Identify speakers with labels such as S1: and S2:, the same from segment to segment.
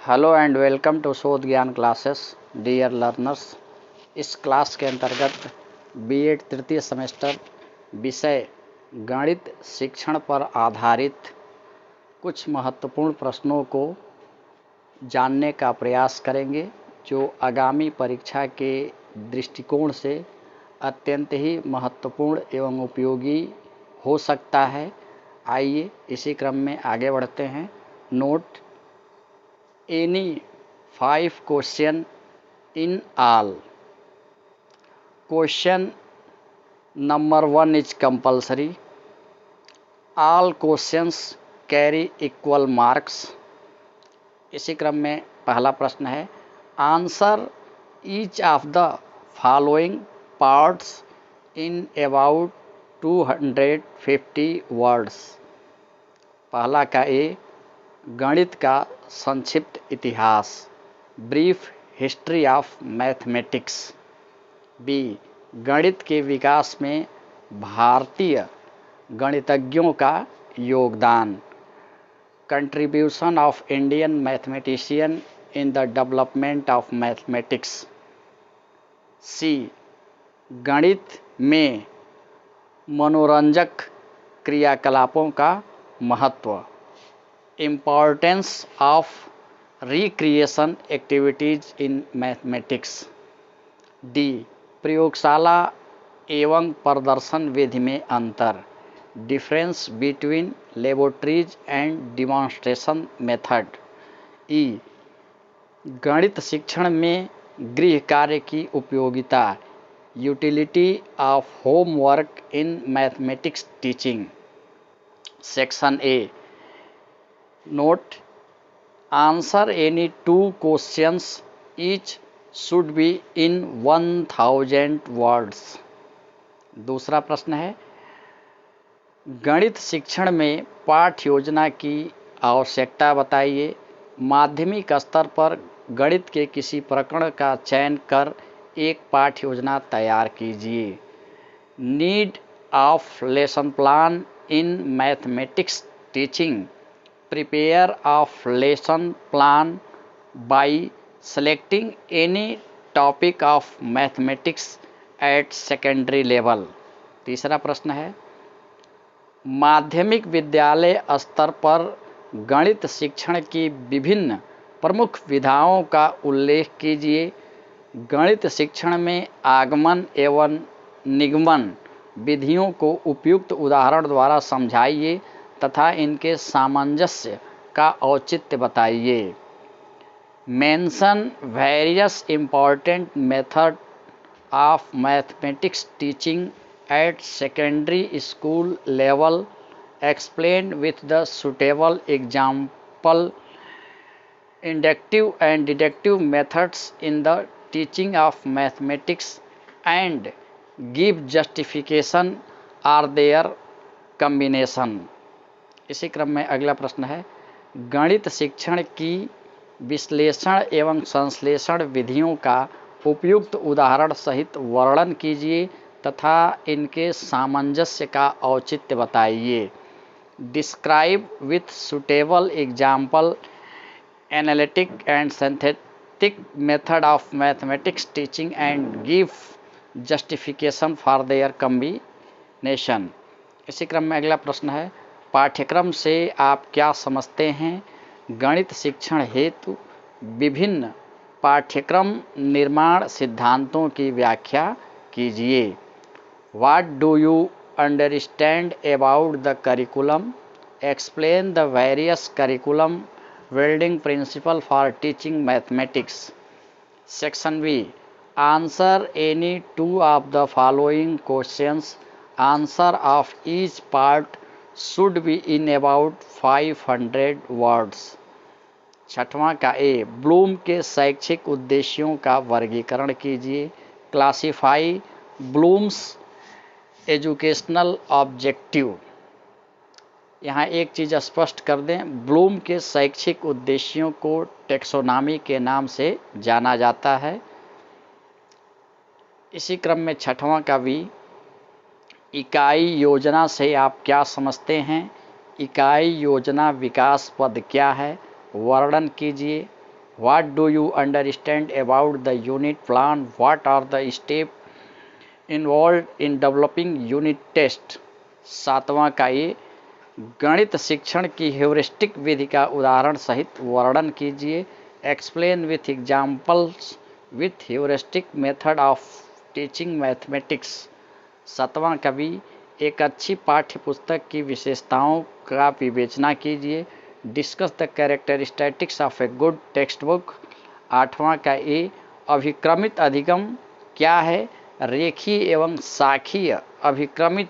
S1: Hello and welcome to शोध Gyan classes dear learners. इस class के अंतर्गत बीएड तृतीय सेमेस्टर विषय गणित शिक्षण पर आधारित कुछ महत्वपूर्ण प्रश्नों को जानने का प्रयास करेंगे, जो आगामी परीक्षा के दृष्टिकोण से अत्यंत ही महत्वपूर्ण एवं उपयोगी हो सकता है। आइए इसी क्रम में आगे बढ़ते हैं। Note any 5 question in all. Question number 1 is compulsory. All questions carry equal marks. इसी क्रम में पहला प्रश्न है, answer each of the following parts in about 250 words. पहला का ए, गणित का संक्षिप्त इतिहास, brief history of mathematics. B, गणित के विकास में भारतीय गणितज्ञों का योगदान, contribution of Indian mathematician in the development of mathematics. C, गणित में मनोरंजक क्रियाकलापों का महत्व, Importance of recreation activities in mathematics. D, प्रयोगशाला एवं प्रदर्शन विधि में अंतर, difference between laboratories and demonstration method. E, गणित शिक्षण में गृह कार्य की उपयोगिता, utility of homework in mathematics teaching. Section A, note answer any 2 questions each should be in 1000 words. दूसरा प्रश्न है, गणित शिक्षण में पाठ्य योजना की आवश्यकता बताइए। माध्यमिक स्तर पर गणित के किसी प्रकरण का चयन कर एक पाठ्य योजना तैयार कीजिए। Need of lesson plan in mathematics teaching, prepare of lesson plan by selecting any topic of mathematics at secondary level। तीसरा प्रश्न है, माध्यमिक विद्यालय स्तर पर गणित शिक्षण की विभिन्न प्रमुख विधाओं का उल्लेख कीजिए। गणित शिक्षण में आगमन एवं निगमन विधियों को उपयुक्त उदाहरण द्वारा समझाइए तथा इनके सामंजस्य का औचित्य बताइए। Mention various important method of mathematics teaching at secondary school level, explain with the suitable example, inductive and deductive methods in the teaching of mathematics and give justification are their combination. इसी क्रम में अगला प्रश्न है, गणित शिक्षण की विश्लेषण एवं संश्लेषण विधियों का उपयुक्त उदाहरण सहित वर्णन कीजिए तथा इनके सामंजस्य का औचित्य बताइए। Describe with suitable example analytic and synthetic method of mathematics teaching and give justification for their combination. इसी क्रम में अगला प्रश्न है, पाठ्यक्रम से आप क्या समझते हैं? गणित शिक्षण हेतु विभिन्न पाठ्यक्रम निर्माण सिद्धांतों की व्याख्या कीजिए। What do you understand about the curriculum? Explain the various curriculum building principle for teaching mathematics. Section B, answer any 2 of the following questions. Answer of each part should be in about 500 words। छठवां का ए, Bloom के शैक्षिक उद्देश्यों का वर्गीकरण कीजिए। Classify Bloom's educational objective. यहाँ एक चीज़ स्पष्ट कर दें, ब्लूम के शैक्षिक उद्देश्यों को टेक्सोनॉमी के नाम से जाना जाता है। इसी क्रम में छठवां का बी, इकाई योजना से आप क्या समझते हैं? इकाई योजना विकास पद क्या है? वर्णन कीजिए। What do you understand about the unit plan, what are the step involve in developing unit test. 7वां का ये गणित शिक्षण की ह्यूरिस्टिक विधि का उदाहरण सहित वर्णन कीजिए। Explain with examples with heuristic method of teaching mathematics. 7वां कवि एक अच्छी पाठ्य पुस्तक की विशेषताओं का विवेचना कीजिए। Discuss the characteristics of a good textbook. 8वां का ए अभिक्रमित अधिगम क्या है? रेखीय एवं शाखीय अभिक्रमित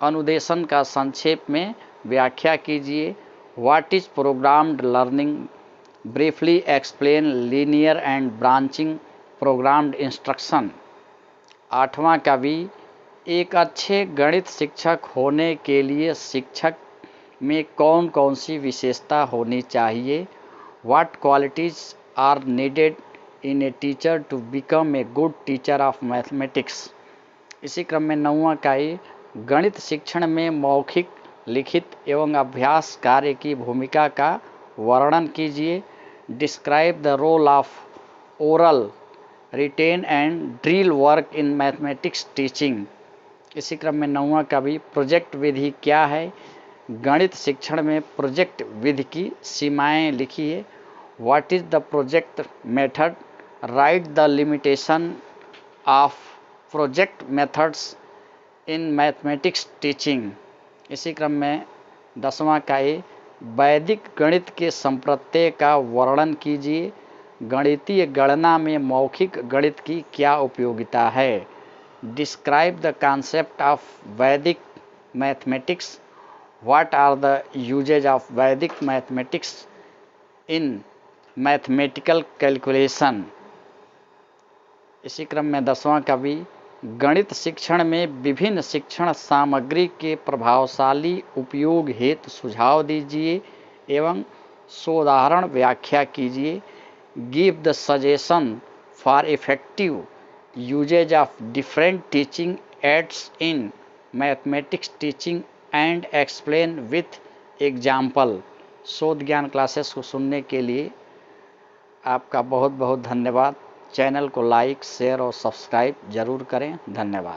S1: अनुदेशन का संक्षेप में व्याख्या कीजिए। What is programmed learning? Briefly explain linear and branching programmed instruction. 8वां कवि एक अच्छे गणित शिक्षक होने के लिए शिक्षक में कौन कौन सी विशेषता होनी चाहिए? What qualities are needed in a teacher to become a good teacher of mathematics. इसी क्रम में 9वां का ये गणित शिक्षण में मौखिक, लिखित एवं अभ्यास कार्य की भूमिका का वर्णन कीजिए। Describe the role of oral, written and drill work in mathematics teaching. इसी क्रम में 9वां का भी प्रोजेक्ट विधि क्या है? गणित शिक्षण में प्रोजेक्ट विधि की सीमाएं लिखिए। What is the project method? Right the limitation of project methods in mathematics teaching. इसी क्रम में 10वां का ये वैदिक गणित के संप्रत्यय का वर्णन कीजिए। गणितीय गणना में मौखिक गणित की क्या उपयोगिता है? Describe the concept of Vedic mathematics. What are the usages of Vedic mathematics in mathematical calculation. इसी क्रम में 10वां का भी गणित शिक्षण में विभिन्न शिक्षण सामग्री के प्रभावशाली उपयोग हेतु सुझाव दीजिए एवं सोदाहरण व्याख्या कीजिए। Give the suggestion for effective usages of different teaching aids in mathematics teaching and explain with example. Shodh Gyan classes को सुनने के लिए आपका बहुत बहुत धन्यवाद। चैनल को लाइक, शेयर और सब्सक्राइब जरूर करें। धन्यवाद।